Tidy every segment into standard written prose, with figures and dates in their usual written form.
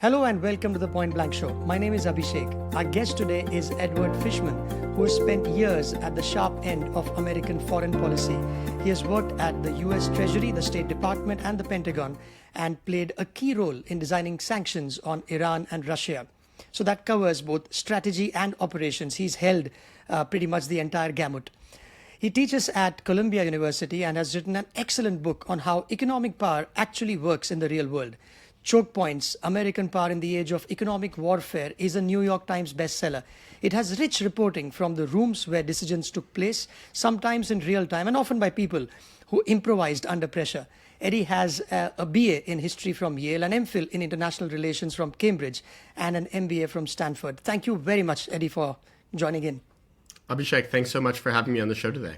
Hello and welcome to the Point Blank Show. My name is Abhishek. Our guest today is Edward Fishman, who has spent years at the sharp end of American foreign policy. He has worked at the US Treasury, the State Department, and the Pentagon, and played a key role in designing sanctions on Iran and Russia. So that covers both strategy and operations. He's held pretty much the entire gamut. He teaches at Columbia University and has written an excellent book on how economic power actually works in the real world. Chokepoints, American Power in the Age of Economic Warfare is a New York Times bestseller. It has rich reporting from the rooms where decisions took place, sometimes in real time and often by people who improvised under pressure. Eddie has a BA in history from Yale, an MPhil in international relations from Cambridge, and an MBA from Stanford. Thank you very much, Eddie, for joining in. Abhishek, thanks so much for having me on the show today.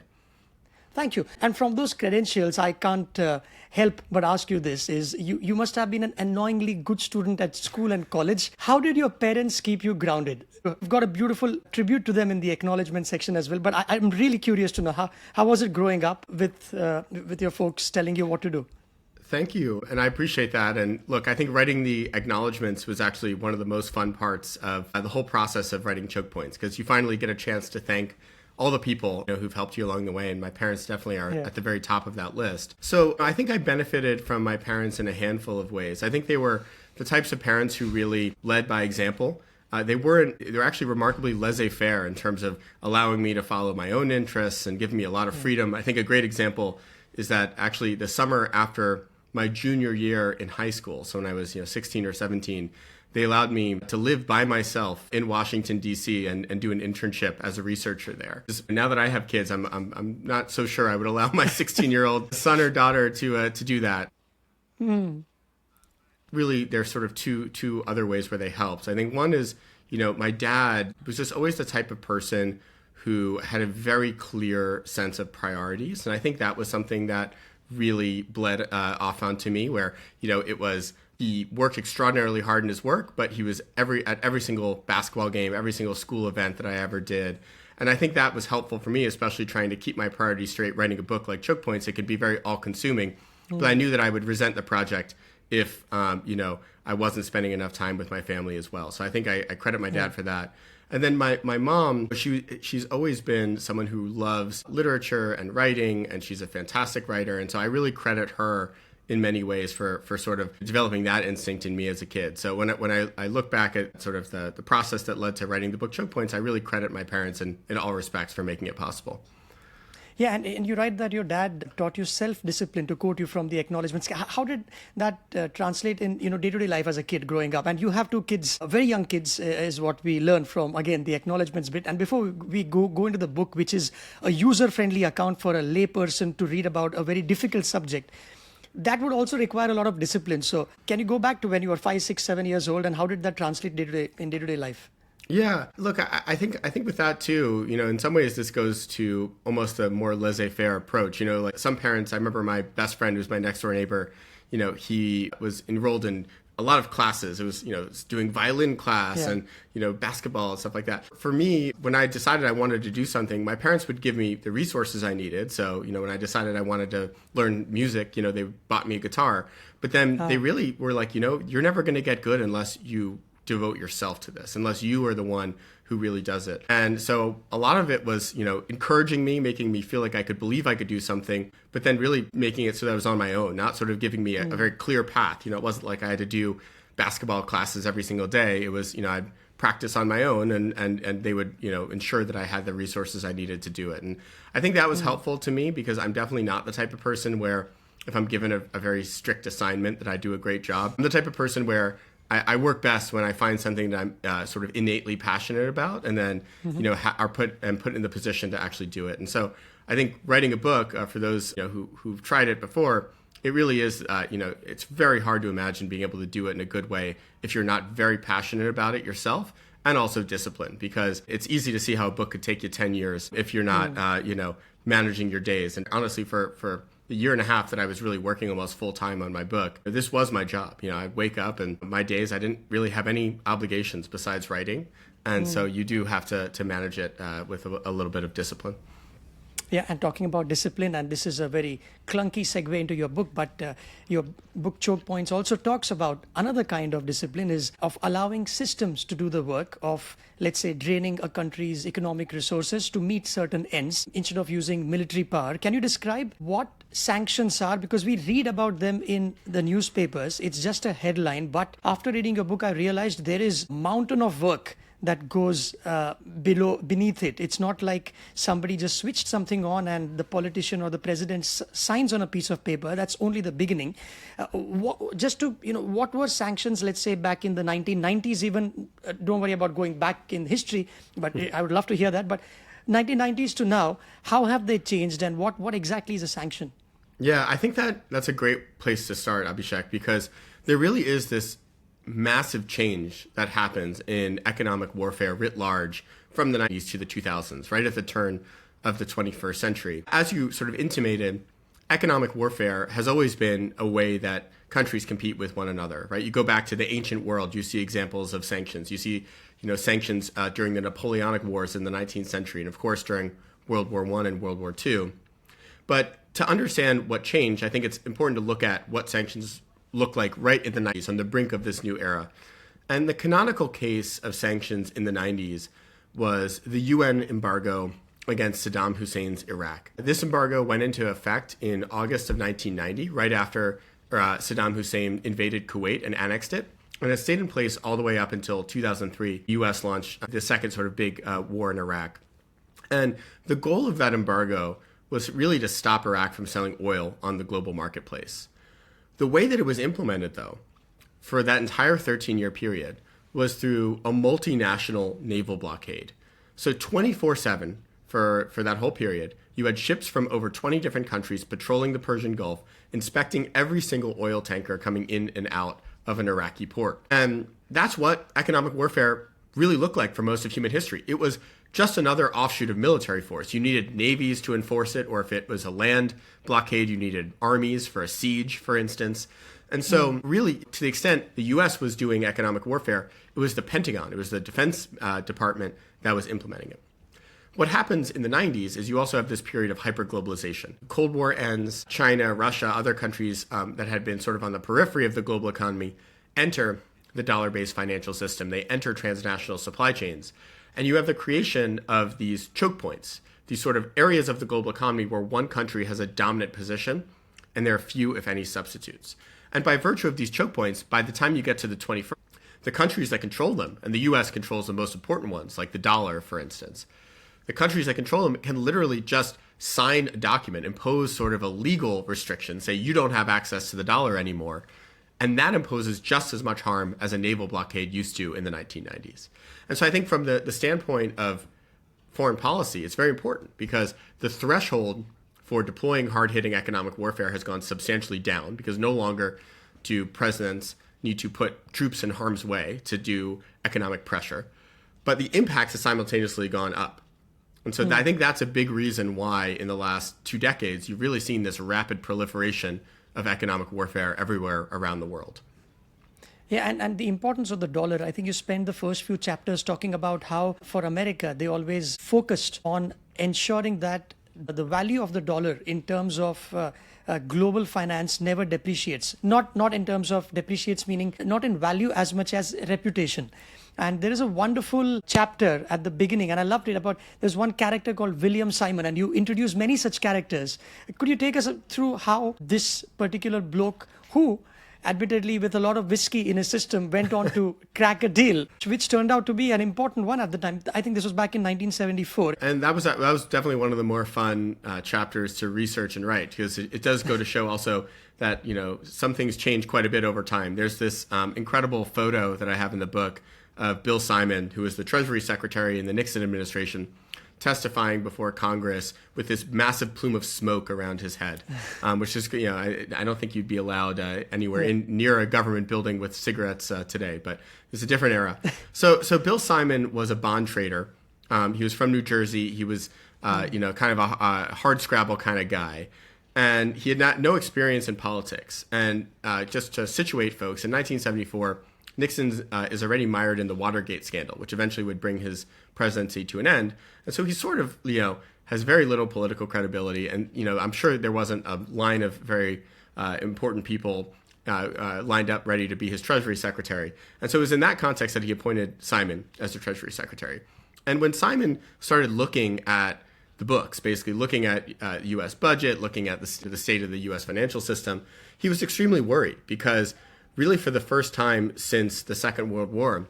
Thank you. And from those credentials, I can't help but ask you this, is you must have been an annoyingly good student at school and college. How did your parents keep you grounded? We've got a beautiful tribute to them in the acknowledgement section as well. But I'm really curious to know, how was it growing up with your folks telling you what to do? Thank you. And I appreciate that. And look, I think writing the acknowledgements was actually one of the most fun parts of the whole process of writing Chokepoints, because you finally get a chance to thank all the people who've helped you along the way, and my parents definitely are at the very top of that list. So I think I benefited from my parents in a handful of ways. I think they were the types of parents who really led by example. They were actually remarkably laissez-faire in terms of allowing me to follow my own interests and giving me a lot of freedom. I think a great example is that actually the summer after my junior year in high school, so when I was 16 or 17, they allowed me to live by myself in Washington, D.C. and do an internship as a researcher there. Now that I have kids, I'm not so sure I would allow my 16-year-old son or daughter to do that. Really, there's sort of two other ways where they helped. I think one is, my dad was just always the type of person who had a very clear sense of priorities. And I think that was something that really bled off onto me, where, it was, he worked extraordinarily hard in his work, but he was at every single basketball game, every single school event that I ever did. And I think that was helpful for me, especially trying to keep my priorities straight. Writing a book like Chokepoints, it could be very all-consuming, but I knew that I would resent the project if, I wasn't spending enough time with my family as well. So I think I credit my dad for that. And then my mom, she's always been someone who loves literature and writing, and she's a fantastic writer. And so I really credit her in many ways for sort of developing that instinct in me as a kid. So when I look back at sort of the process that led to writing the book Chokepoints, I really credit my parents in all respects for making it possible. Yeah, and you write that your dad taught you self-discipline, to quote you from the acknowledgements. How did that translate in day-to-day life as a kid growing up? And you have two kids, very young kids, is what we learn from, again, the acknowledgements bit. And before we go into the book, which is a user-friendly account for a layperson to read about a very difficult subject, that would also require a lot of discipline. So can you go back to when you were 5, 6, 7 years old, and how did that translate in day-to-day life? Yeah, look, I think with that too, in some ways this goes to almost a more laissez-faire approach. Like some parents, I remember my best friend, who's my next door neighbor, he was enrolled in a lot of classes. It was, doing violin class and, basketball and stuff like that. For me, when I decided I wanted to do something, my parents would give me the resources I needed. So, when I decided I wanted to learn music, they bought me a guitar. But then they really were like, you're never going to get good unless you devote yourself to this, unless you are the one who really does it. And so a lot of it was, encouraging me, making me feel like I could believe I could do something, but then really making it so that I was on my own, not sort of giving me a very clear path. It wasn't like I had to do basketball classes every single day. It was, I'd practice on my own, and they would, ensure that I had the resources I needed to do it. And I think that was helpful to me, because I'm definitely not the type of person where if I'm given a very strict assignment that I do a great job. I'm the type of person where I work best when I find something that I'm sort of innately passionate about, and then are put in the position to actually do it. And so I think writing a book, for those who've tried it before, it really is it's very hard to imagine being able to do it in a good way if you're not very passionate about it yourself, and also disciplined, because it's easy to see how a book could take you 10 years if you're not managing your days. And honestly, for the year and a half that I was really working almost full time on my book, this was my job. I'd wake up, and my days, I didn't really have any obligations besides writing. And so you do have to manage it with a little bit of discipline. Yeah, and talking about discipline, and this is a very clunky segue into your book, but your book Chokepoints also talks about another kind of discipline is of allowing systems to do the work of, let's say, draining a country's economic resources to meet certain ends instead of using military power. Can you describe what sanctions are? Because we read about them in the newspapers. It's just a headline, but after reading your book, I realized there is a mountain of work that goes beneath it. It's not like somebody just switched something on and the politician or the president signs on a piece of paper. That's only the beginning. What were sanctions, let's say, back in the 1990s even? Don't worry about going back in history, but I would love to hear that. But 1990s to now, how have they changed, and what exactly is a sanction? Yeah, I think that's a great place to start, Abhishek, because there really is this massive change that happens in economic warfare writ large from the 90s to the 2000s, right at the turn of the 21st century. As you sort of intimated, economic warfare has always been a way that countries compete with one another, right? You go back to the ancient world, you see examples of sanctions. You see, sanctions during the Napoleonic Wars in the 19th century, and of course during World War I and World War II. But to understand what changed, I think it's important to look at what sanctions look like right in the 90s, on the brink of this new era. And the canonical case of sanctions in the 90s was the UN embargo against Saddam Hussein's Iraq. This embargo went into effect in August of 1990, right after Saddam Hussein invaded Kuwait and annexed it. And it stayed in place all the way up until 2003. The US launched the second sort of big war in Iraq. And the goal of that embargo was really to stop Iraq from selling oil on the global marketplace. The way that it was implemented, though, for that entire 13-year period was through a multinational naval blockade. So 24/7 for that whole period, you had ships from over 20 different countries patrolling the Persian Gulf, inspecting every single oil tanker coming in and out of an Iraqi port. And that's what economic warfare really looked like for most of human history. It was just another offshoot of military force. You needed navies to enforce it, or if it was a land blockade, you needed armies for a siege, for instance. And so really, to the extent the US was doing economic warfare, it was the Pentagon, it was the Defense Department that was implementing it. What happens in the 90s is you also have this period of hyperglobalization. Cold War ends, China, Russia, other countries that had been sort of on the periphery of the global economy enter the dollar-based financial system. They enter transnational supply chains. And you have the creation of these choke points, these sort of areas of the global economy where one country has a dominant position and there are few, if any, substitutes. And by virtue of these choke points, by the time you get to the 21st, the countries that control them, and the US controls the most important ones, like the dollar, for instance, the countries that control them can literally just sign a document, impose sort of a legal restriction, say you don't have access to the dollar anymore. And that imposes just as much harm as a naval blockade used to in the 1990s. And so I think from the standpoint of foreign policy, it's very important because the threshold for deploying hard-hitting economic warfare has gone substantially down because no longer do presidents need to put troops in harm's way to do economic pressure. But the impacts have simultaneously gone up. And so I think that's a big reason why in the last 2 decades, you've really seen this rapid proliferation of economic warfare everywhere around the world. Yeah, and the importance of the dollar. I think you spent the first few chapters talking about how for America, they always focused on ensuring that the value of the dollar in terms of global finance never depreciates. Not in terms of depreciates, meaning not in value as much as reputation. And there is a wonderful chapter at the beginning, and I loved it, about there's one character called William Simon, and you introduce many such characters. Could you take us through how this particular bloke, who admittedly with a lot of whiskey in his system, went on to crack a deal, which turned out to be an important one at the time? I think this was back in 1974. And that was definitely one of the more fun chapters to research and write, because it does go to show also that, some things change quite a bit over time. There's this incredible photo that I have in the book of Bill Simon, who was the Treasury Secretary in the Nixon administration, testifying before Congress with this massive plume of smoke around his head, which is, I don't think you'd be allowed anywhere near a government building with cigarettes today, but it's a different era. So Bill Simon was a bond trader. He was from New Jersey. He was, kind of a hard scrabble kind of guy. And he had no experience in politics. And just to situate folks, in 1974, Nixon is already mired in the Watergate scandal, which eventually would bring his presidency to an end. And so he sort of, has very little political credibility. And, I'm sure there wasn't a line of very important people lined up ready to be his Treasury Secretary. And so it was in that context that he appointed Simon as the Treasury Secretary. And when Simon started looking at the books, basically looking at the U.S. budget, looking at the state of the U.S. financial system, he was extremely worried because really for the first time since the Second World War,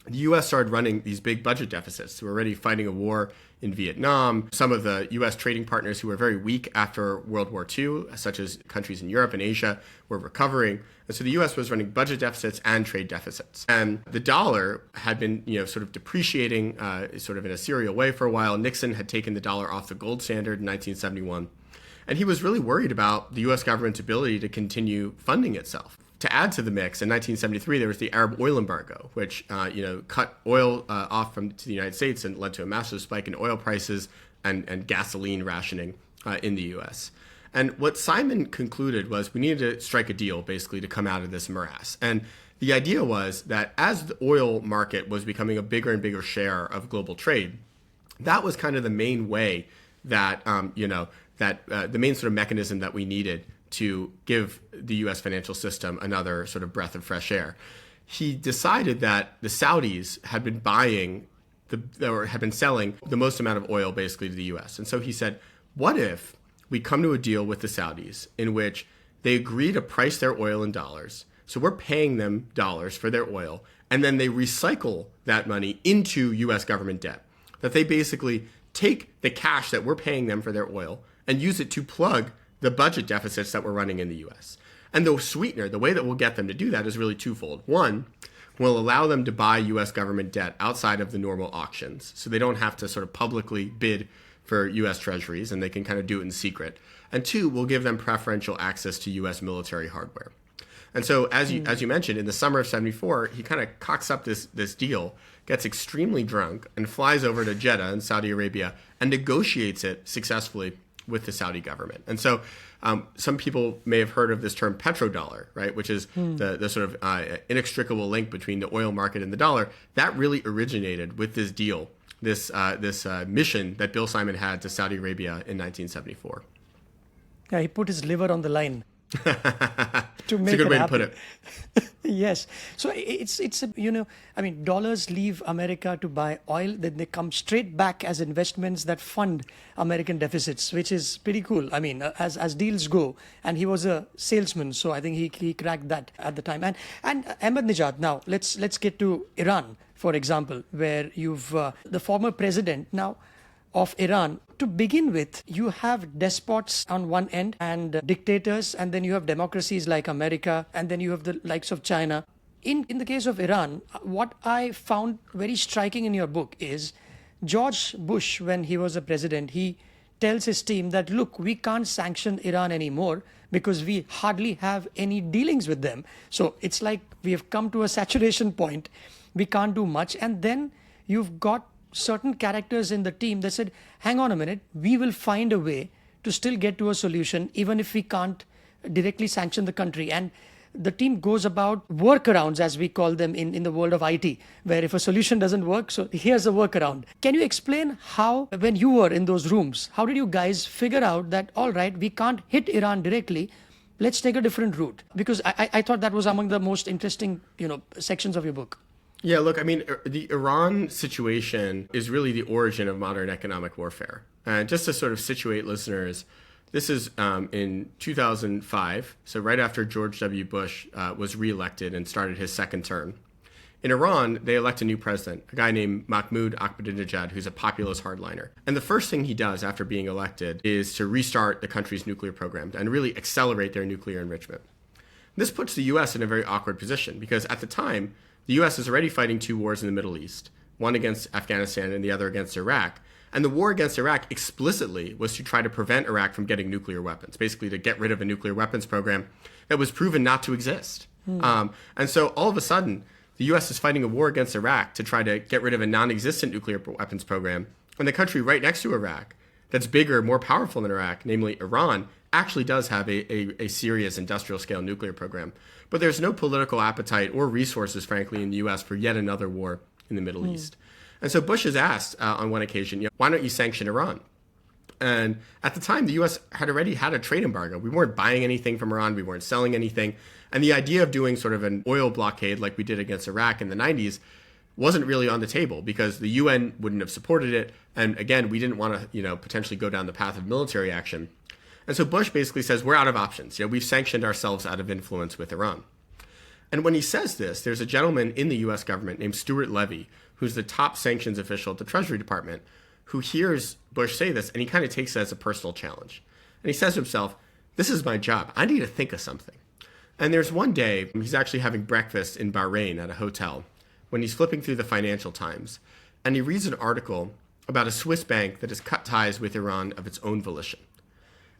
the U.S. started running these big budget deficits. We were already fighting a war in Vietnam. Some of the U.S. trading partners who were very weak after World War II, such as countries in Europe and Asia, were recovering. And so the U.S. was running budget deficits and trade deficits. And the dollar had been, sort of depreciating sort of in a serial way for a while. Nixon had taken the dollar off the gold standard in 1971. And he was really worried about the U.S. government's ability to continue funding itself. To add to the mix, in 1973, there was the Arab oil embargo, which cut oil off to the United States and led to a massive spike in oil prices and gasoline rationing in the U.S. And what Simon concluded was we needed to strike a deal, basically, to come out of this morass. And the idea was that as the oil market was becoming a bigger and bigger share of global trade, that was kind of the main way that, the main sort of mechanism that we needed to give the U.S. financial system another sort of breath of fresh air. He decided that the Saudis had been had been selling the most amount of oil basically to the U.S. And so he said, what if we come to a deal with the Saudis in which they agree to price their oil in dollars, so we're paying them dollars for their oil, and then they recycle that money into U.S. government debt, that they basically take the cash that we're paying them for their oil and use it to plug the budget deficits that we're running in the U.S. And the sweetener, the way that we'll get them to do that is really twofold. One, we'll allow them to buy U.S. government debt outside of the normal auctions, so they don't have to sort of publicly bid for U.S. treasuries, and they can kind of do it in secret. And two, we'll give them preferential access to U.S. military hardware. And so, as you mentioned, in the summer of '74, he kind of cocks up this deal, gets extremely drunk, and flies over to Jeddah in Saudi Arabia and negotiates it successfully with the Saudi government. And so some people may have heard of this term petrodollar, right, which is the sort of inextricable link between the oil market and the dollar. That really originated with this deal, this mission that Bill Simon had to Saudi Arabia in 1974. Yeah, he put his liver on the line. To make it's a good way happen. to put it. Yes. So dollars leave America to buy oil, then they come straight back as investments that fund American deficits, which is pretty cool. I mean, as deals go. And he was a salesman, so I think he cracked that at the time. And Ahmadinejad, now let's get to Iran, for example, where you've the former president now of Iran. To begin with, you have despots on one end and dictators, and then you have democracies like America, and then you have the likes of China. In the case of Iran, what I found very striking in your book is George Bush, when he was a president, he tells his team that, look, we can't sanction Iran anymore because we hardly have any dealings with them. So it's like we have come to a saturation point. We can't do much. And then you've got certain characters in the team that said, hang on a minute, we will find a way to still get to a solution, even if we can't directly sanction the country. And the team goes about workarounds, as we call them in the world of IT, where if a solution doesn't work, so here's a workaround. Can you explain how, when you were in those rooms, how did you guys figure out that, all right, we can't hit Iran directly, let's take a different route? Because I thought that was among the most interesting, sections of your book. Yeah, look, I mean, the Iran situation is really the origin of modern economic warfare. And just to sort of situate listeners, this is in 2005, so right after George W. Bush was reelected and started his second term. In Iran, they elect a new president, a guy named Mahmoud Ahmadinejad, who's a populist hardliner. And the first thing he does after being elected is to restart the country's nuclear program and really accelerate their nuclear enrichment. This puts the U.S. in a very awkward position because at the time, the U.S. is already fighting two wars in the Middle East, one against Afghanistan and the other against Iraq. And the war against Iraq explicitly was to try to prevent Iraq from getting nuclear weapons, basically to get rid of a nuclear weapons program that was proven not to exist. And so all of a sudden, the U.S. is fighting a war against Iraq to try to get rid of a non-existent nuclear weapons program. And the country right next to Iraq that's bigger, more powerful than Iraq, namely Iran, actually does have a serious industrial scale nuclear program. But there's no political appetite or resources, frankly, in the U.S. for yet another war in the Middle East. And so Bush is asked on one occasion, why don't you sanction Iran? And at the time, the U.S. had already had a trade embargo. We weren't buying anything from Iran. We weren't selling anything. And the idea of doing sort of an oil blockade like we did against Iraq in the 90s wasn't really on the table because the UN wouldn't have supported it. And again, we didn't want to, potentially go down the path of military action. And so Bush basically says, we're out of options. We've sanctioned ourselves out of influence with Iran. And when he says this, there's a gentleman in the U.S. government named Stuart Levy, who's the top sanctions official at the Treasury Department, who hears Bush say this, and he kind of takes it as a personal challenge. And he says to himself, this is my job. I need to think of something. And there's one day, he's actually having breakfast in Bahrain at a hotel, when he's flipping through the Financial Times, and he reads an article about a Swiss bank that has cut ties with Iran of its own volition.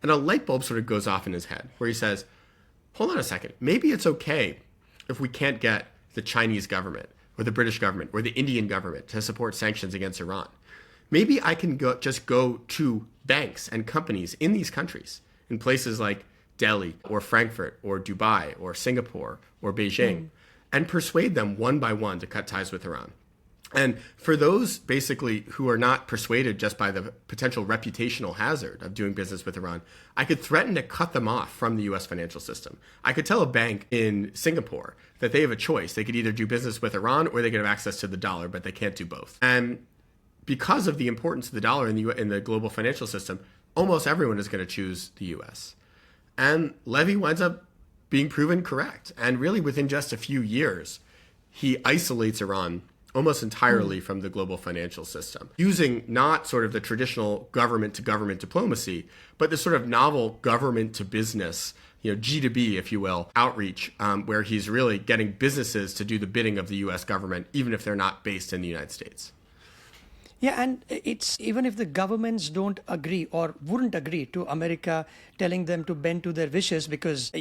And a light bulb sort of goes off in his head where he says, hold on a second, maybe it's okay if we can't get the Chinese government or the British government or the Indian government to support sanctions against Iran. Maybe I can just go to banks and companies in these countries, in places like Delhi or Frankfurt or Dubai or Singapore or Beijing, and persuade them one by one to cut ties with Iran. And for those basically who are not persuaded just by the potential reputational hazard of doing business with Iran, I could threaten to cut them off from the US financial system. I could tell a bank in Singapore that they have a choice. They could either do business with Iran or they could have access to the dollar, but they can't do both. And because of the importance of the dollar in the global financial system, almost everyone is going to choose the US. And Levy winds up being proven correct. And really within just a few years, he isolates Iran almost entirely from the global financial system, using not sort of the traditional government-to-government diplomacy, but this sort of novel government-to-business, G2B, if you will, outreach, where he's really getting businesses to do the bidding of the U.S. government, even if they're not based in the United States. Yeah, and it's even if the governments don't agree or wouldn't agree to America telling them to bend to their wishes because,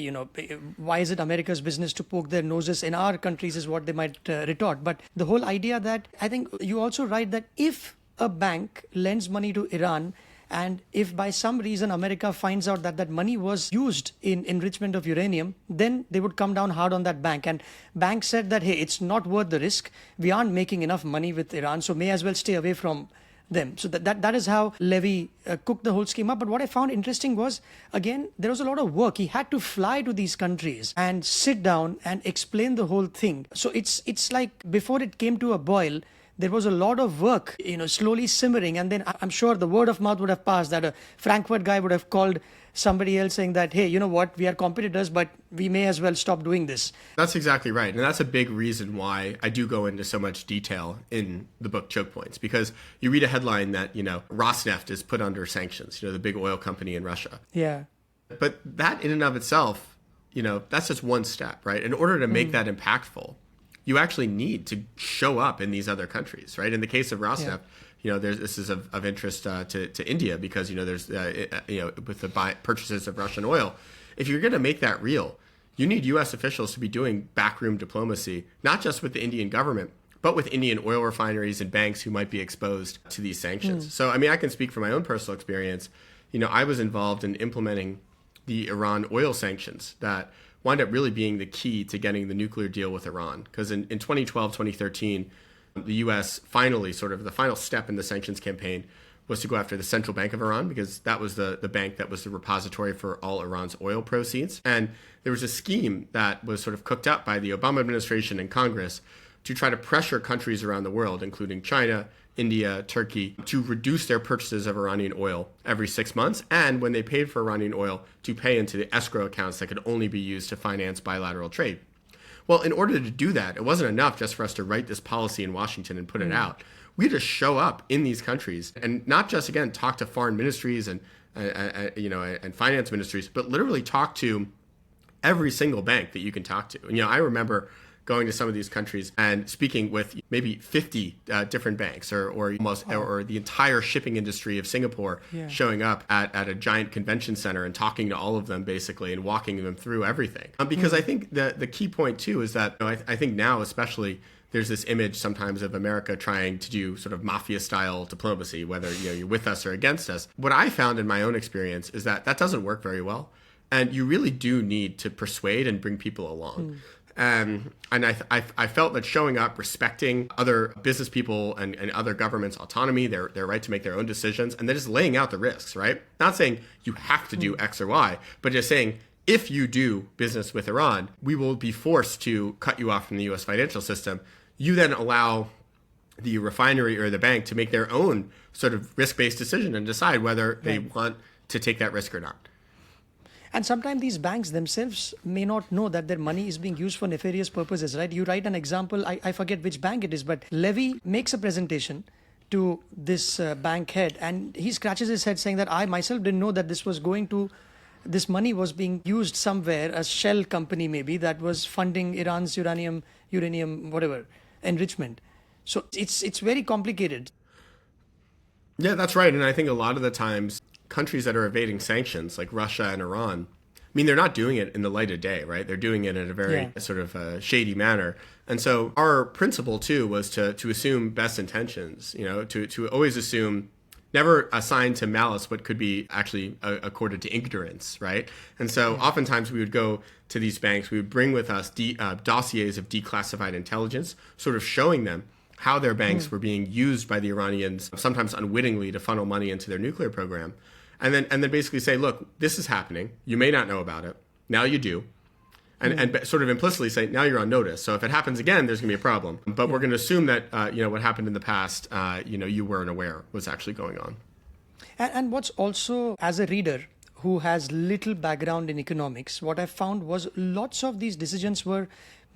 why is it America's business to poke their noses in our countries is what they might retort. But the whole idea that I think you also write that if a bank lends money to Iran, and if by some reason America finds out that that money was used in enrichment of uranium, then they would come down hard on that bank. And bank said that, hey, it's not worth the risk. We aren't making enough money with Iran, so may as well stay away from them. So that is how Levy cooked the whole scheme up. But what I found interesting was, again, there was a lot of work. He had to fly to these countries and sit down and explain the whole thing. So it's like before it came to a boil, there was a lot of work, slowly simmering. And then I'm sure the word of mouth would have passed that a Frankfurt guy would have called somebody else saying that, hey, you know what, we are competitors, but we may as well stop doing this. That's exactly right. And that's a big reason why I do go into so much detail in the book Chokepoints, because you read a headline that, Rosneft is put under sanctions, the big oil company in Russia. Yeah. But that in and of itself, that's just one step, right? In order to make that impactful, you actually need to show up in these other countries, right? In the case of Rosneft, this is of interest to India because, there's, with the purchases of Russian oil, if you're going to make that real, you need U.S. officials to be doing backroom diplomacy, not just with the Indian government, but with Indian oil refineries and banks who might be exposed to these sanctions. So, I can speak from my own personal experience. I was involved in implementing the Iran oil sanctions that wind up really being the key to getting the nuclear deal with Iran. Because in 2012, 2013, the U.S. finally, sort of the final step in the sanctions campaign was to go after the Central Bank of Iran, because that was the bank that was the repository for all Iran's oil proceeds. And there was a scheme that was sort of cooked up by the Obama administration and Congress to try to pressure countries around the world, including China, India, Turkey, to reduce their purchases of Iranian oil every 6 months, and when they paid for Iranian oil, to pay into the escrow accounts that could only be used to finance bilateral trade. Well, in order to do that, it wasn't enough just for us to write this policy in Washington and put it out. We had to show up in these countries and not just, again, talk to foreign ministries and finance ministries, but literally talk to every single bank that you can talk to. And, I remember going to some of these countries and speaking with maybe 50 different banks or the entire shipping industry of Singapore, showing up at a giant convention center and talking to all of them basically and walking them through everything. Because I think the key point too is that I think now especially there's this image sometimes of America trying to do sort of mafia-style diplomacy, whether you're with us or against us. What I found in my own experience is that that doesn't work very well. And you really do need to persuade and bring people along. And I felt that showing up, respecting other business people and other governments' autonomy, their right to make their own decisions, and then just laying out the risks, right? Not saying you have to do X or Y, but just saying, if you do business with Iran, we will be forced to cut you off from the U.S. financial system. You then allow the refinery or the bank to make their own sort of risk-based decision and decide whether they want to take that risk or not. And sometimes these banks themselves may not know that their money is being used for nefarious purposes, right? You write an example, I forget which bank it is, but Levy makes a presentation to this bank head and he scratches his head saying that I myself didn't know that this money was being used somewhere, a shell company maybe, that was funding Iran's uranium, whatever, enrichment. So it's very complicated. Yeah, that's right. And I think a lot of the times countries that are evading sanctions, like Russia and Iran, I mean, they're not doing it in the light of day, right? They're doing it in a very sort of shady manner. And so our principle, too, was to assume best intentions, to always assume, never assign to malice what could be actually accorded to ignorance, right? And so oftentimes we would go to these banks, we would bring with us dossiers of declassified intelligence, sort of showing them how their banks were being used by the Iranians, sometimes unwittingly, to funnel money into their nuclear program. And then basically say, look, this is happening. You may not know about it. Now you do. And sort of implicitly say, now you're on notice. So if it happens again, there's going to be a problem. But we're going to assume that, what happened in the past, you weren't aware was actually going on. And what's also, as a reader who has little background in economics, what I found was lots of these decisions were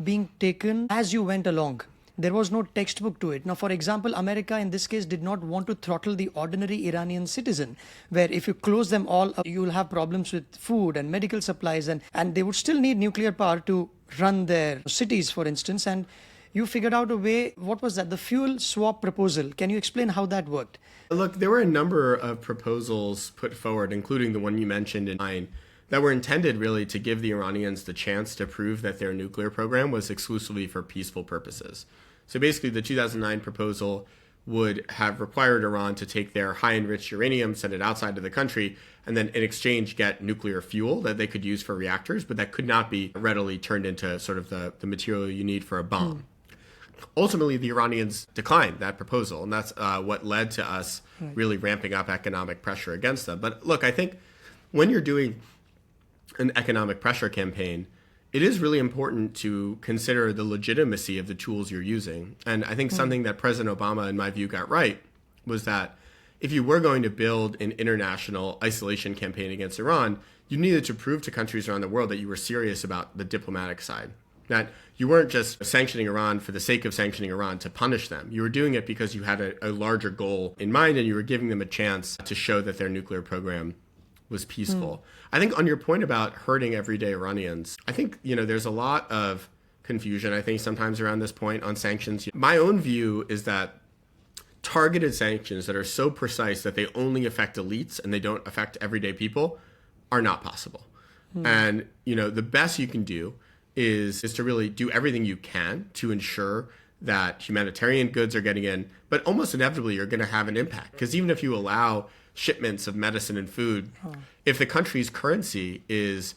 being taken as you went along. There was no textbook to it. Now, for example, America in this case did not want to throttle the ordinary Iranian citizen, where if you close them all up, you will have problems with food and medical supplies, and they would still need nuclear power to run their cities, for instance. And you figured out a way, what was that? The fuel swap proposal. Can you explain how that worked? Look, there were a number of proposals put forward, including the one you mentioned in mine, that were intended really to give the Iranians the chance to prove that their nuclear program was exclusively for peaceful purposes. So basically, the 2009 proposal would have required Iran to take their high-enriched uranium, send it outside of the country, and then in exchange get nuclear fuel that they could use for reactors, but that could not be readily turned into sort of the material you need for a bomb. Ultimately, the Iranians declined that proposal, and that's what led to us really ramping up economic pressure against them. But look, I think when you're doing an economic pressure campaign, it is really important to consider the legitimacy of the tools you're using. And I think something that President Obama, in my view, got right was that if you were going to build an international isolation campaign against Iran, you needed to prove to countries around the world that you were serious about the diplomatic side. That you weren't just sanctioning Iran for the sake of sanctioning Iran to punish them. You were doing it because you had a larger goal in mind and you were giving them a chance to show that their nuclear program was peaceful. I think on your point about hurting everyday Iranians, I think, there's a lot of confusion, I think, sometimes around this point on sanctions. My own view is that targeted sanctions that are so precise that they only affect elites and they don't affect everyday people are not possible. And, the best you can do is to really do everything you can to ensure that humanitarian goods are getting in, but almost inevitably you're going to have an impact. Because even if you allow shipments of medicine and food, if the country's currency is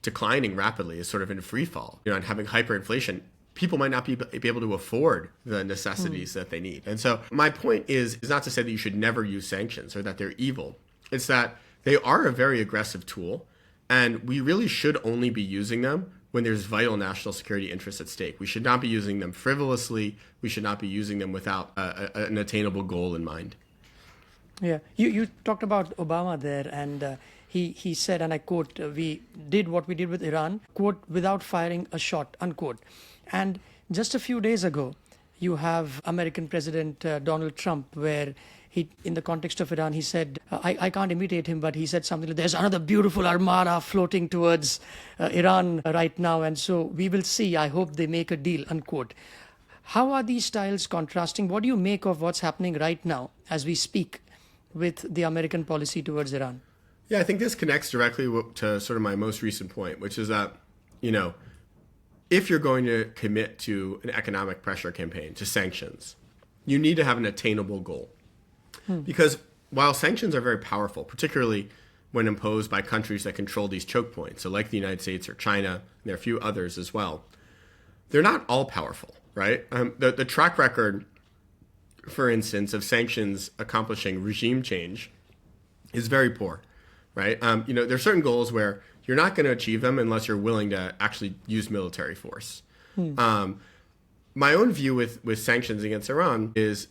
declining rapidly, is sort of in free fall, and having hyperinflation, people might not be able to afford the necessities that they need. And so my point is not to say that you should never use sanctions or that they're evil. It's that they are a very aggressive tool, and we really should only be using them when there's vital national security interests at stake. We should not be using them frivolously. We should not be using them without an attainable goal in mind. Yeah, you talked about Obama there, and he said, and I quote, we did what we did with Iran, quote, without firing a shot, unquote. And just a few days ago, you have American President Donald Trump, where he, in the context of Iran, he said, I can't imitate him, but he said something like, there's another beautiful armada floating towards Iran right now, and so we will see, I hope they make a deal, unquote. How are these styles contrasting? What do you make of what's happening right now as we speak with the American policy towards Iran? Yeah, I think this connects directly to sort of my most recent point, which is that, if you're going to commit to an economic pressure campaign, to sanctions, you need to have an attainable goal. Because while sanctions are very powerful, particularly when imposed by countries that control these choke points, so like the United States or China, and there are a few others as well, they're not all powerful, right? The track record, for instance, of sanctions accomplishing regime change is very poor, right? There are certain goals where you're not going to achieve them unless you're willing to actually use military force. My own view with sanctions against Iran is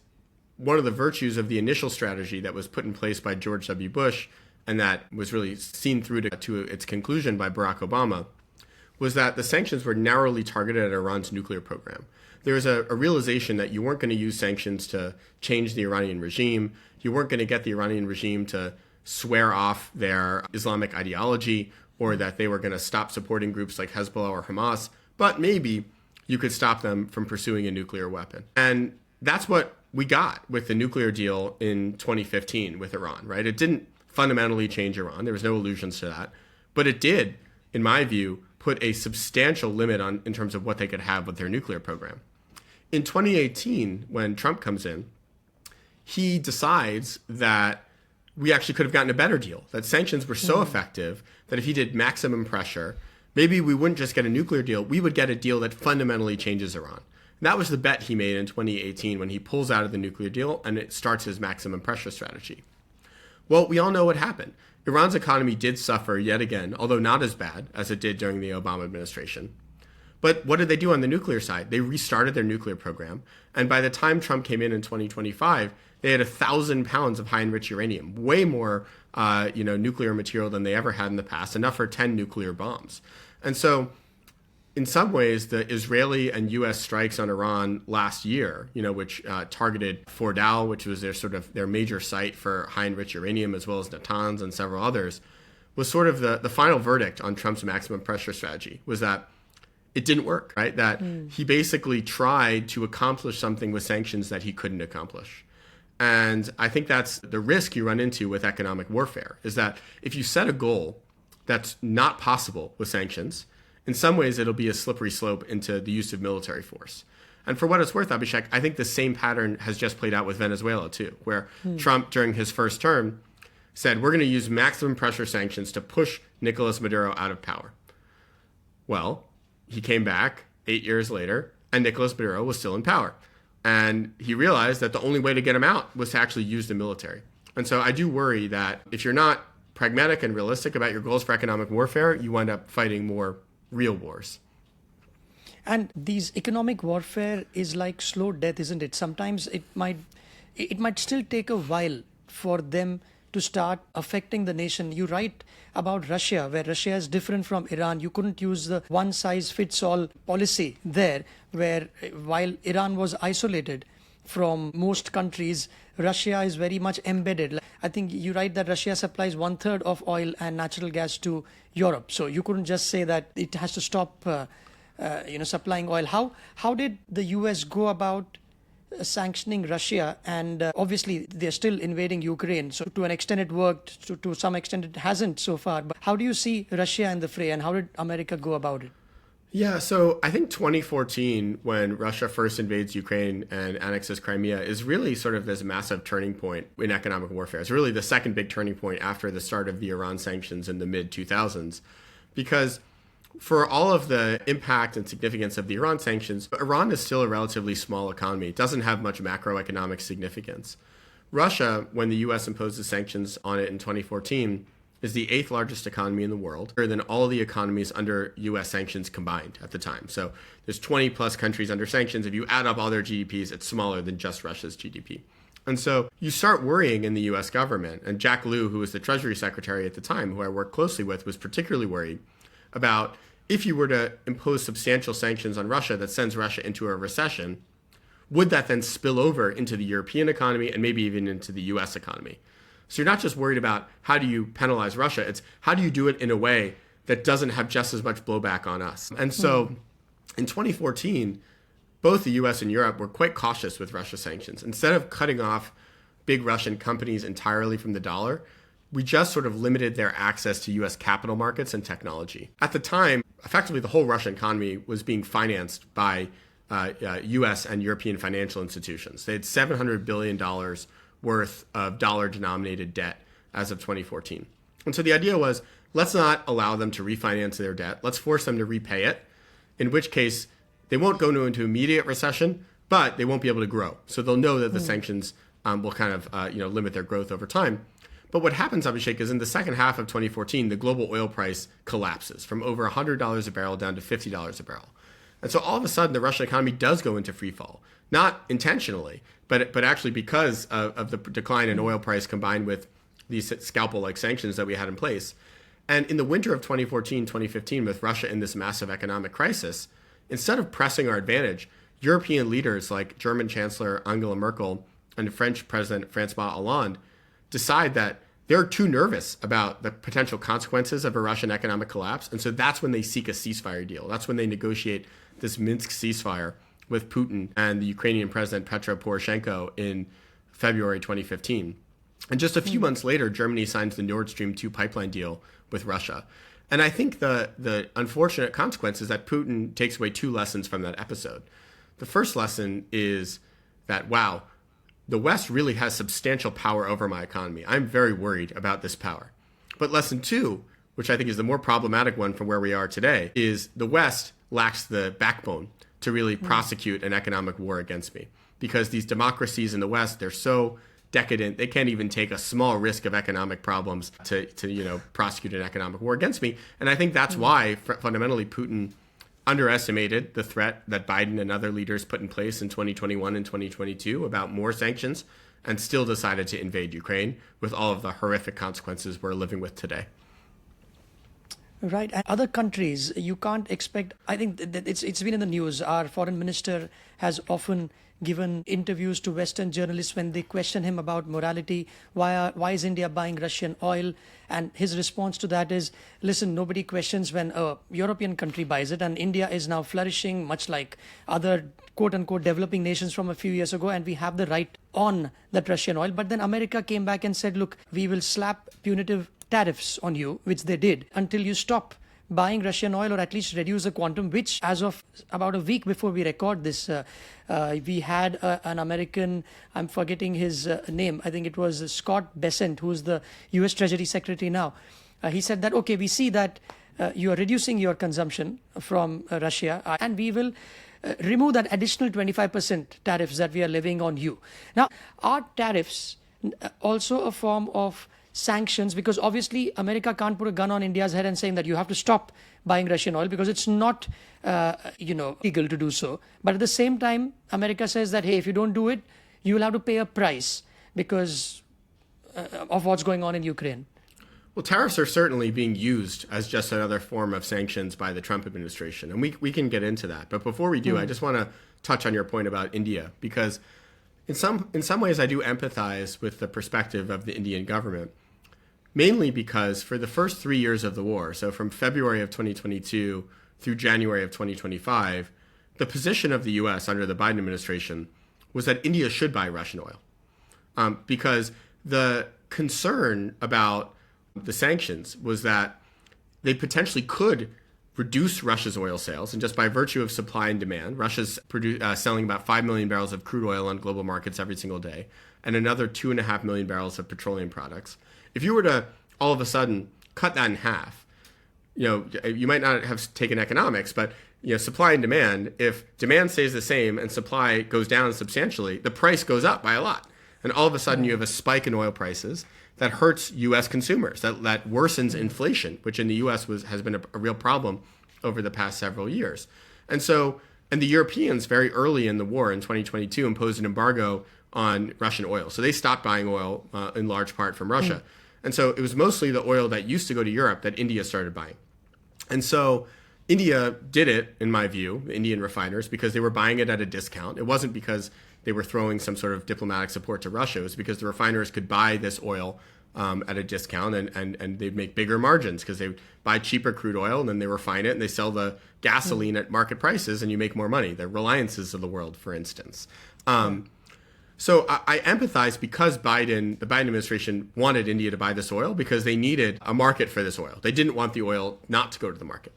one of the virtues of the initial strategy that was put in place by George W. Bush and that was really seen through to its conclusion by Barack Obama was that the sanctions were narrowly targeted at Iran's nuclear program. There was a realization that you weren't going to use sanctions to change the Iranian regime. You weren't going to get the Iranian regime to swear off their Islamic ideology or that they were going to stop supporting groups like Hezbollah or Hamas, but maybe you could stop them from pursuing a nuclear weapon. And that's what we got with the nuclear deal in 2015 with Iran, right? It didn't fundamentally change Iran. There was no allusions to that. But it did, in my view, put a substantial limit on in terms of what they could have with their nuclear program. In 2018, when Trump comes in, he decides that we actually could have gotten a better deal, that sanctions were so effective that if he did maximum pressure, maybe we wouldn't just get a nuclear deal, we would get a deal that fundamentally changes Iran. And that was the bet he made in 2018 when he pulls out of the nuclear deal and it starts his maximum pressure strategy. Well, we all know what happened. Iran's economy did suffer yet again, although not as bad as it did during the Obama administration. But what did they do on the nuclear side? They restarted their nuclear program. And by the time Trump came in 2025, they had 1,000 pounds of high enriched uranium, way more nuclear material than they ever had in the past, enough for 10 nuclear bombs. And so in some ways, the Israeli and U.S. strikes on Iran last year, which targeted Fordal, which was their major site for high enriched uranium, as well as Natanz and several others, was sort of the final verdict on Trump's maximum pressure strategy, was that it didn't work, right? That he basically tried to accomplish something with sanctions that he couldn't accomplish. And I think that's the risk you run into with economic warfare, is that if you set a goal that's not possible with sanctions, in some ways it'll be a slippery slope into the use of military force. And for what it's worth, Abhishek, I think the same pattern has just played out with Venezuela too, where Trump, during his first term, said, we're going to use maximum pressure sanctions to push Nicolas Maduro out of power. Well, he came back 8 years later, and Nicolas Maduro was still in power. And he realized that the only way to get him out was to actually use the military. And so I do worry that if you're not pragmatic and realistic about your goals for economic warfare, you wind up fighting more real wars. And these economic warfare is like slow death, isn't it? Sometimes it might still take a while for them to start affecting the nation. You write about Russia, where Russia is different from Iran. You couldn't use the one-size-fits-all policy there, where while Iran was isolated from most countries, Russia is very much embedded. I think you write that Russia supplies 1/3 of oil and natural gas to Europe. So you couldn't just say that it has to stop supplying oil. How did the US go about sanctioning Russia? And obviously they're still invading Ukraine. So to an extent it worked, to some extent it hasn't so far. But how do you see Russia in the fray, and how did America go about it? Yeah, so I think 2014, when Russia first invades Ukraine and annexes Crimea, is really sort of this massive turning point in economic warfare. It's really the second big turning point after the start of the Iran sanctions in the mid-2000s. Because for all of the impact and significance of the Iran sanctions, Iran is still a relatively small economy. It doesn't have much macroeconomic significance. Russia, when the U.S. imposes sanctions on it in 2014, is the 8th largest economy in the world, bigger than all the economies under U.S. sanctions combined at the time. So there's 20 plus countries under sanctions. If you add up all their GDPs, it's smaller than just Russia's GDP. And so you start worrying in the U.S. government. And Jack Lew, who was the Treasury Secretary at the time, who I worked closely with, was particularly worried about if you were to impose substantial sanctions on Russia that sends Russia into a recession, would that then spill over into the European economy and maybe even into the U.S. economy? So you're not just worried about how do you penalize Russia, it's how do you do it in a way that doesn't have just as much blowback on us. And so in 2014, both the US and Europe were quite cautious with Russia sanctions. Instead of cutting off big Russian companies entirely from the dollar, we just sort of limited their access to US capital markets and technology. At the time, effectively the whole Russian economy was being financed by US and European financial institutions. They had $700 billion worth of dollar-denominated debt as of 2014. And so the idea was, let's not allow them to refinance their debt. Let's force them to repay it, in which case they won't go into immediate recession, but they won't be able to grow. So they'll know that the sanctions will kind of limit their growth over time. But what happens, Abhishek, is in the second half of 2014, the global oil price collapses from over $100 a barrel down to $50 a barrel. And so all of a sudden, the Russian economy does go into free fall, not intentionally, but actually because of the decline in oil price combined with these scalpel-like sanctions that we had in place. And in the winter of 2014, 2015, with Russia in this massive economic crisis, instead of pressing our advantage, European leaders like German Chancellor Angela Merkel and French President François Hollande decide that they're too nervous about the potential consequences of a Russian economic collapse. And so that's when they seek a ceasefire deal. That's when they negotiate this Minsk ceasefire with Putin and the Ukrainian President Petro Poroshenko in February 2015. And just a few months later, Germany signs the Nord Stream 2 pipeline deal with Russia. And I think the unfortunate consequence is that Putin takes away two lessons from that episode. The first lesson is that, wow, the West really has substantial power over my economy. I'm very worried about this power. But lesson two, which I think is the more problematic one from where we are today, is the West lacks the backbone to really prosecute an economic war against me. Because these democracies in the West, they're so decadent, they can't even take a small risk of economic problems to prosecute an economic war against me. And I think that's why fundamentally Putin underestimated the threat that Biden and other leaders put in place in 2021 and 2022 about more sanctions, and still decided to invade Ukraine with all of the horrific consequences we're living with today. Right. And other countries, you can't expect, I think that it's been in the news. Our foreign minister has often given interviews to Western journalists when they question him about morality. Why is India buying Russian oil? And his response to that is, listen, nobody questions when a European country buys it, and India is now flourishing, much like other quote-unquote developing nations from a few years ago, and we have the right on that Russian oil. But then America came back and said, look, we will slap punitive tariffs on you, which they did, until you stop buying Russian oil, or at least reduce the quantum, which as of about a week before we record this, we had an American, I'm forgetting his name, I think it was Scott Bessent, who's the US Treasury Secretary now. He said that, okay, we see that you are reducing your consumption from Russia, and we will remove that additional 25% tariffs that we are levying on you. Now, are tariffs also a form of sanctions? Because obviously America can't put a gun on India's head and saying that you have to stop buying Russian oil, because it's not legal to do so. But at the same time, America says that, hey, if you don't do it, you will have to pay a price because of what's going on in Ukraine. Well, tariffs are certainly being used as just another form of sanctions by the Trump administration, and we can get into that. But before we do, I just want to touch on your point about India, because in some ways I do empathize with the perspective of the Indian government, mainly because for the first 3 years of the war, so from February of 2022 through January of 2025, the position of the U.S. under the Biden administration was that India should buy Russian oil, because the concern about the sanctions was that they potentially could reduce Russia's oil sales. And just by virtue of supply and demand, Russia's selling about 5 million barrels of crude oil on global markets every single day, and another 2.5 million barrels of petroleum products. If you were to all of a sudden cut that in half, you might not have taken economics, but supply and demand, if demand stays the same and supply goes down substantially, the price goes up by a lot. And all of a sudden you have a spike in oil prices that hurts U.S. consumers, that worsens inflation, which in the U.S. has been a real problem over the past several years. And the Europeans very early in the war in 2022 imposed an embargo on Russian oil. So they stopped buying oil in large part from Russia. And so it was mostly the oil that used to go to Europe that India started buying. And so India did it, in my view, the Indian refiners, because they were buying it at a discount. It wasn't because they were throwing some sort of diplomatic support to Russia. It was because the refiners could buy this oil at a discount, and they'd make bigger margins because they buy cheaper crude oil and then they refine it and they sell the gasoline at market prices and you make more money. The Reliances of the world, for instance. So I empathize because the Biden administration wanted India to buy this oil because they needed a market for this oil. They didn't want the oil not to go to the market.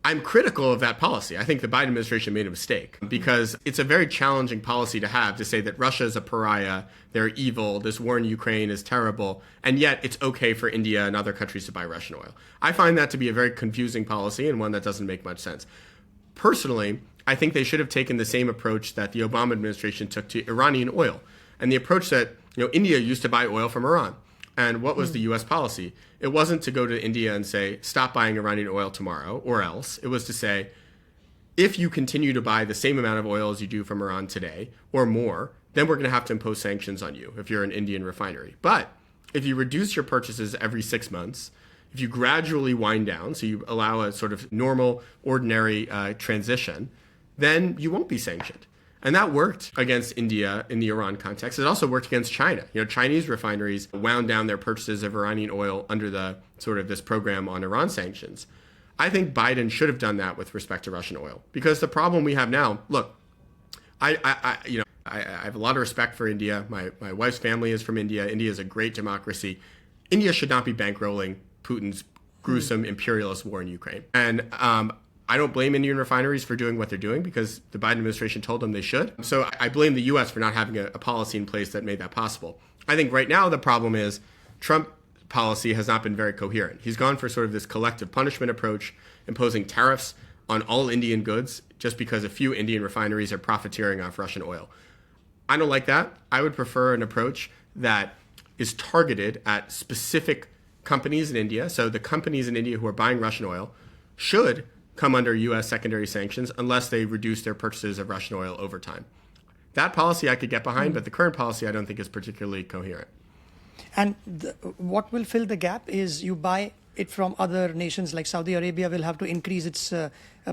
I'm critical of that policy. I think the Biden administration made a mistake because it's a very challenging policy to have, to say that Russia is a pariah, they're evil, this war in Ukraine is terrible, and yet it's okay for India and other countries to buy Russian oil. I find that to be a very confusing policy and one that doesn't make much sense. Personally, I think they should have taken the same approach that the Obama administration took to Iranian oil. And the approach that, India used to buy oil from Iran. And what was the U.S. policy? It wasn't to go to India and say, stop buying Iranian oil tomorrow or else. It was to say, if you continue to buy the same amount of oil as you do from Iran today or more, then we're going to have to impose sanctions on you if you're an Indian refinery. But if you reduce your purchases every 6 months, if you gradually wind down, so you allow a sort of normal, ordinary transition, then you won't be sanctioned. And that worked against India in the Iran context. It also worked against China. Chinese refineries wound down their purchases of Iranian oil under the sort of this program on Iran sanctions. I think Biden should have done that with respect to Russian oil, because the problem we have now, look, I have a lot of respect for India. My wife's family is from India. India is a great democracy. India should not be bankrolling Putin's gruesome imperialist war in Ukraine. And I don't blame Indian refineries for doing what they're doing because the Biden administration told them they should. So I blame the U.S. for not having a policy in place that made that possible. I think right now the problem is Trump policy has not been very coherent. He's gone for sort of this collective punishment approach, imposing tariffs on all Indian goods just because a few Indian refineries are profiteering off Russian oil. I don't like that. I would prefer an approach that is targeted at specific companies in India. So the companies in India who are buying Russian oil should come under U.S. secondary sanctions unless they reduce their purchases of Russian oil over time. That policy I could get behind, but the current policy I don't think is particularly coherent. And what will fill the gap is you buy it from other nations, like Saudi Arabia will have to increase its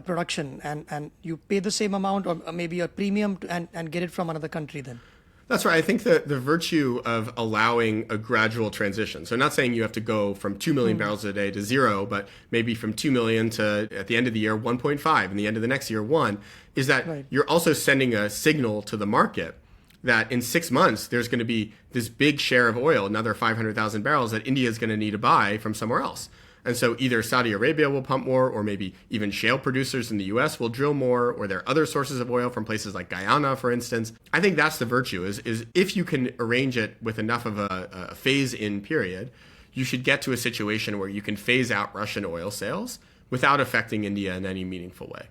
production, and you pay the same amount or maybe a premium and get it from another country then. That's right. I think that the virtue of allowing a gradual transition, so not saying you have to go from 2 million barrels a day to zero, but maybe from 2 million to, at the end of the year, 1.5, and the end of the next year, 1, is that you're also sending a signal to the market that in 6 months, there's going to be this big share of oil, another 500,000 barrels that India is going to need to buy from somewhere else. And so either Saudi Arabia will pump more, or maybe even shale producers in the U.S. will drill more, or there are other sources of oil from places like Guyana, for instance. I think that's the virtue, is if you can arrange it with enough of a phase-in period, you should get to a situation where you can phase out Russian oil sales without affecting India in any meaningful way.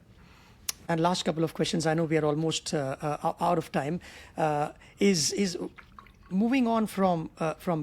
And last couple of questions, I know we are almost out of time, is moving on from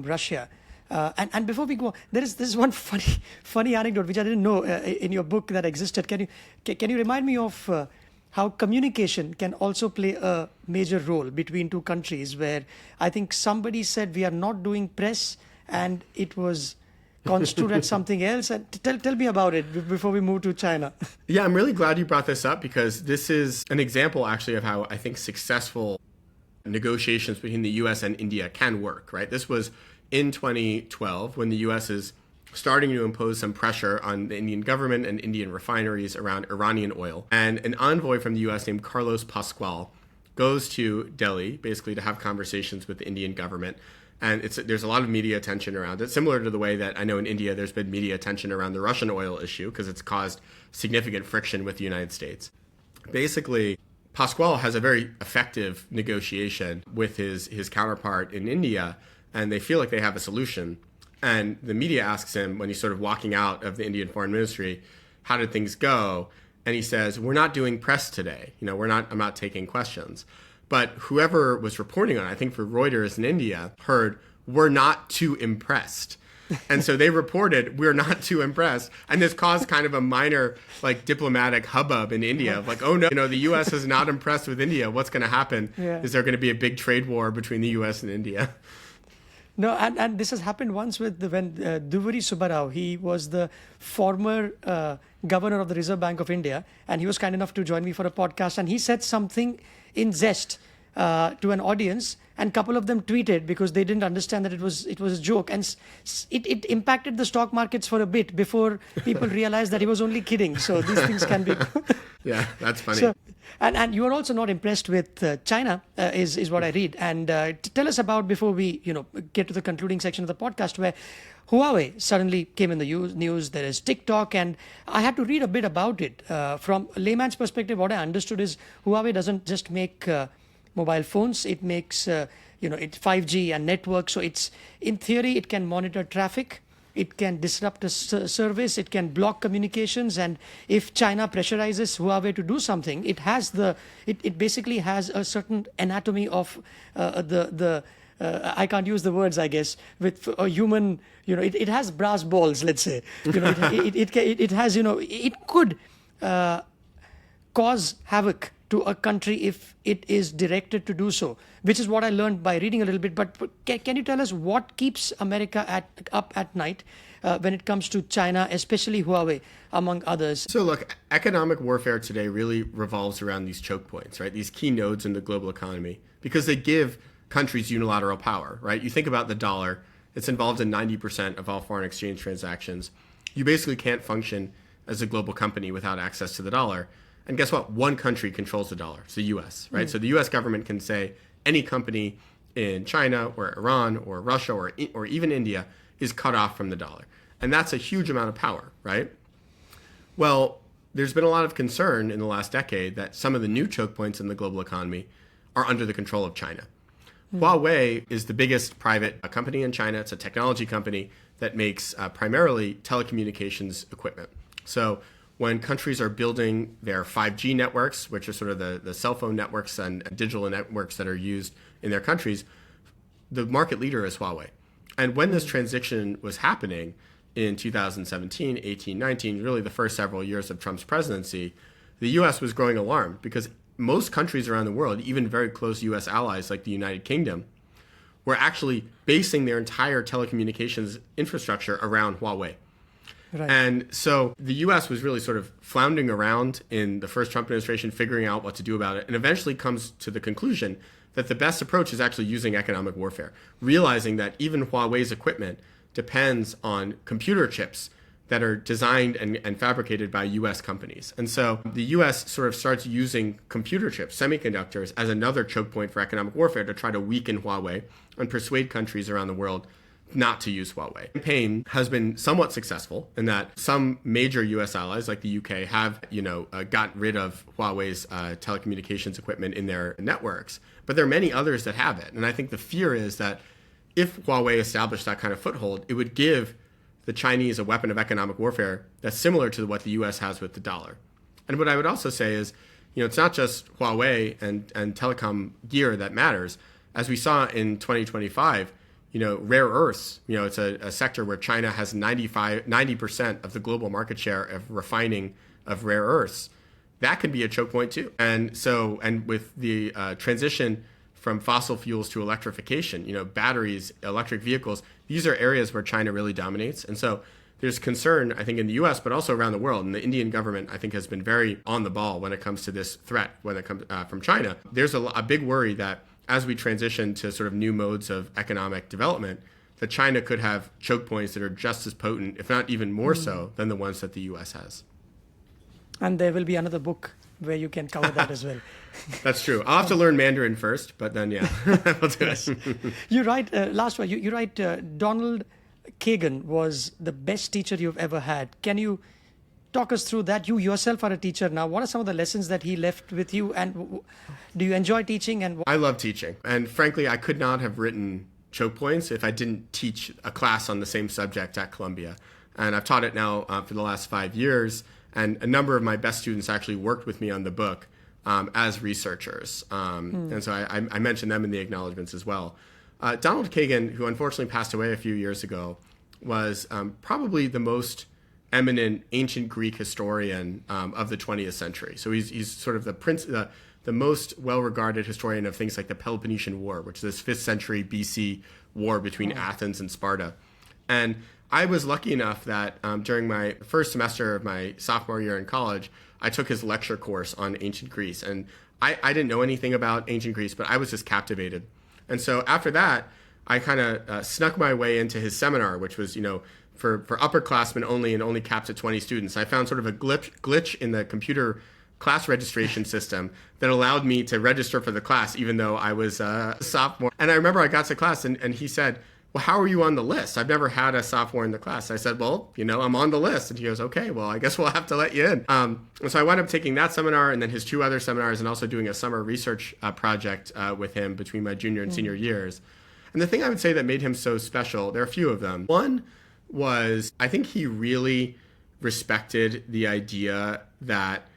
Russia. And before we go, this one funny anecdote which I didn't know in your book that existed. Can you remind me of how communication can also play a major role between two countries? Where I think somebody said we are not doing press, and it was construed as something else. And tell me about it before we move to China. Yeah, I'm really glad you brought this up, because this is an example actually of how I think successful negotiations between the U.S. and India can work. Right, this was in 2012, when the U.S. is starting to impose some pressure on the Indian government and Indian refineries around Iranian oil. And an envoy from the U.S. named Carlos Pascual goes to Delhi, basically to have conversations with the Indian government. And there's a lot of media attention around it, similar to the way that I know in India there's been media attention around the Russian oil issue, because it's caused significant friction with the United States. Basically, Pascual has a very effective negotiation with his counterpart in India, and they feel like they have a solution. And the media asks him, when he's sort of walking out of the Indian Foreign Ministry, how did things go? And he says, we're not doing press today. I'm not taking questions. But whoever was reporting on it, I think for Reuters in India, heard, we're not too impressed. And so they reported, we're not too impressed. And this caused kind of a minor diplomatic hubbub in India of oh no, the U.S. is not impressed with India. What's going to happen? Yeah. Is there going to be a big trade war between the U.S. and India? No, and this has happened once when Duveri Subbarao, he was the former governor of the Reserve Bank of India, and he was kind enough to join me for a podcast, and he said something in jest to an audience, and a couple of them tweeted because they didn't understand that it was a joke, and it impacted the stock markets for a bit before people realized that he was only kidding. So these things can be. Yeah, that's funny. So, and you are also not impressed with China, is what I read. And tell us about, before we get to the concluding section of the podcast, where Huawei suddenly came in the news. There is TikTok, and I had to read a bit about it. From a layman's perspective, what I understood is Huawei doesn't just make mobile phones; it makes it's 5G and network. So in theory, it can monitor traffic. It can disrupt a service, it can block communications, and if China pressurizes Huawei to do something, it basically has a certain anatomy of I can't use the words, I guess, with a human, it has brass balls, let's say. It has, it could cause havoc to a country if it is directed to do so, which is what I learned by reading a little bit. But can you tell us what keeps America up at night when it comes to China, especially Huawei, among others? So look, economic warfare today really revolves around these choke points, right? These key nodes in the global economy, because they give countries unilateral power, right? You think about the dollar, it's involved in 90% of all foreign exchange transactions. You basically can't function as a global company without access to the dollar. And guess what? One country controls the dollar. It's the U.S., right? So the U.S. government can say any company in China or Iran or Russia or even India is cut off from the dollar. And that's a huge amount of power, right? Well, there's been a lot of concern in the last decade that some of the new choke points in the global economy are under the control of China. Huawei is the biggest private company in China. It's a technology company that makes primarily telecommunications equipment. So when countries are building their 5G networks, which are sort of the cell phone networks and digital networks that are used in their countries, the market leader is Huawei. And when this transition was happening in 2017, 18, 19, really the first several years of Trump's presidency, the U.S. was growing alarmed because most countries around the world, even very close U.S. allies like the United Kingdom, were actually basing their entire telecommunications infrastructure around Huawei. Right. And so the U.S. was really sort of floundering around in the first Trump administration, figuring out what to do about it, and eventually comes to the conclusion that the best approach is actually using economic warfare, realizing that even Huawei's equipment depends on computer chips that are designed and fabricated by U.S. companies. And so the U.S. sort of starts using computer chips, semiconductors, as another choke point for economic warfare to try to weaken Huawei and persuade countries around the world not to use Huawei. The campaign has been somewhat successful in that some major U.S. allies like the UK have, got rid of Huawei's telecommunications equipment in their networks, but there are many others that haven't. And I think the fear is that if Huawei established that kind of foothold, it would give the Chinese a weapon of economic warfare that's similar to what the U.S. has with the dollar. And what I would also say is, it's not just Huawei and telecom gear that matters. As we saw in 2025, rare earths, it's a sector where China has 90% of the global market share of refining of rare earths. That could be a choke point too. And with the transition from fossil fuels to electrification, batteries, electric vehicles, these are areas where China really dominates. And so there's concern, I think, in the U.S., but also around the world. And the Indian government, I think, has been very on the ball when it comes to this threat when it comes from China. There's a big worry that as we transition to sort of new modes of economic development, that China could have choke points that are just as potent, if not even more so, than the ones that the U.S. has. And there will be another book where you can cover that as well. That's true. I'll have to learn Mandarin first, but then, yeah, we'll do yes. it. You write, last one, you write, Donald Kagan was the best teacher you've ever had. Can you talk us through that? You yourself are a teacher now. What are some of the lessons that he left with you? And do you enjoy teaching? And I love teaching. And frankly, I could not have written Chokepoints if I didn't teach a class on the same subject at Columbia. And I've taught it now for the last 5 years. And a number of my best students actually worked with me on the book as researchers. And so I mentioned them in the acknowledgments as well. Donald Kagan, who unfortunately passed away a few years ago, was probably the most eminent ancient Greek historian of the 20th century. So he's sort of the most well-regarded historian of things like the Peloponnesian War, which is this 5th century BC war between Athens and Sparta. And I was lucky enough that during my first semester of my sophomore year in college, I took his lecture course on ancient Greece. And I didn't know anything about ancient Greece, but I was just captivated. And so after that, I kind of snuck my way into his seminar, which was, for upperclassmen only and only capped at 20 students. I found sort of a glitch in the computer class registration system that allowed me to register for the class, even though I was a sophomore. And I remember I got to class and he said, well, how are you on the list? I've never had a sophomore in the class. I said, well, I'm on the list. And he goes, okay, well, I guess we'll have to let you in. And so I wound up taking that seminar and then his 2 other seminars and also doing a summer research project with him between my junior and senior years. And the thing I would say that made him so special, there are a few of them. One was, I think he really respected the idea that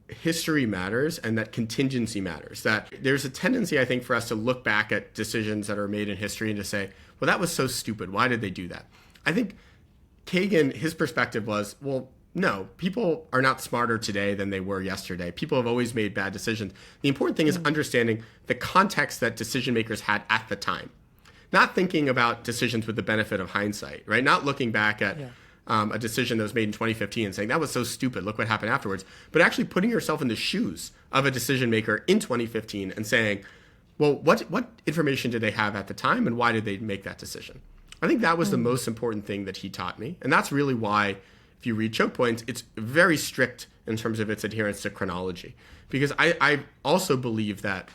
history matters and that contingency matters. That there's a tendency, I think, for us to look back at decisions that are made in history and to say, well, that was so stupid. Why did they do that? I think Kagan, his perspective was, well, no, people are not smarter today than they were yesterday. People have always made bad decisions. The important thing is understanding the context that decision makers had at the time. Not thinking about decisions with the benefit of hindsight, right? Not looking back at a decision that was made in 2015 and saying, that was so stupid, look what happened afterwards. But actually putting yourself in the shoes of a decision maker in 2015 and saying, well, what information did they have at the time and why did they make that decision? I think that was the most important thing that he taught me. And that's really why, if you read Chokepoints, it's very strict in terms of its adherence to chronology. Because I also believe that,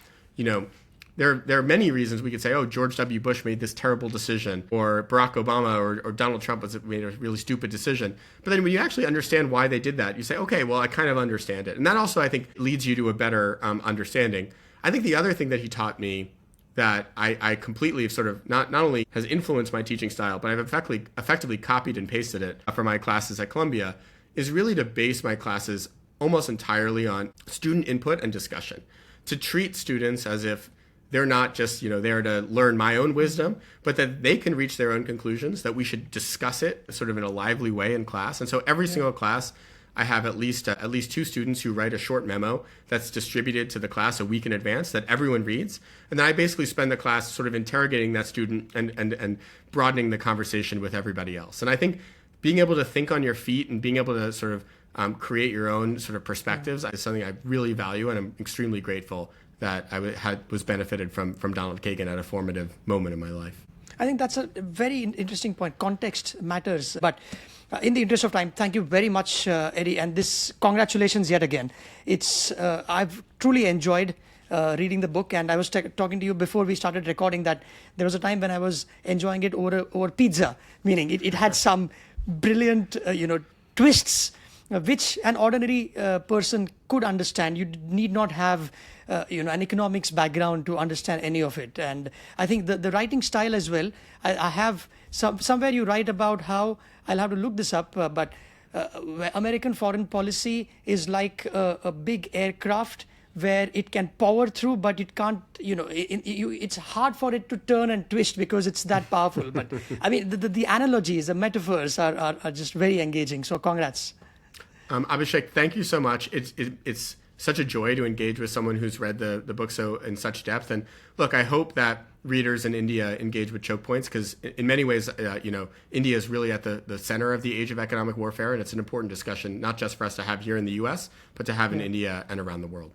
there are many reasons we could say, oh, George W. Bush made this terrible decision, or Barack Obama or Donald Trump made a really stupid decision. But then when you actually understand why they did that, you say, okay, well, I kind of understand it. And that also, I think, leads you to a better understanding. I think the other thing that he taught me that I completely sort of not only has influenced my teaching style, but I've effectively copied and pasted it for my classes at Columbia, is really to base my classes almost entirely on student input and discussion. To treat students as if they're not just, there to learn my own wisdom, but that they can reach their own conclusions, that we should discuss it sort of in a lively way in class. And so every single class, I have at least 2 students who write a short memo that's distributed to the class a week in advance that everyone reads. And then I basically spend the class sort of interrogating that student and broadening the conversation with everybody else. And I think being able to think on your feet and being able to sort of create your own sort of perspectives is something I really value, and I'm extremely grateful that I was benefited from Donald Kagan at a formative moment in my life. I think that's a very interesting point. Context matters. But in the interest of time, thank you very much, Eddie. And congratulations yet again. I've truly enjoyed reading the book. And I was talking to you before we started recording that there was a time when I was enjoying it over pizza, meaning it had some brilliant, twists, which an ordinary person could understand. You need not have an economics background to understand any of it. And I think the writing style as well, I have somewhere you write about how, I'll have to look this up, but American foreign policy is like a big aircraft where it can power through, but it can't, it's hard for it to turn and twist because it's that powerful. But I mean, the analogies, the metaphors are just very engaging. So congrats. Abhishek, thank you so much. It's such a joy to engage with someone who's read the book so in such depth. And look, I hope that readers in India engage with Chokepoints because in many ways, India is really at the center of the age of economic warfare. And it's an important discussion, not just for us to have here in the US, but to have in India and around the world.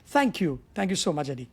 Thank you. Thank you so much, Eddie.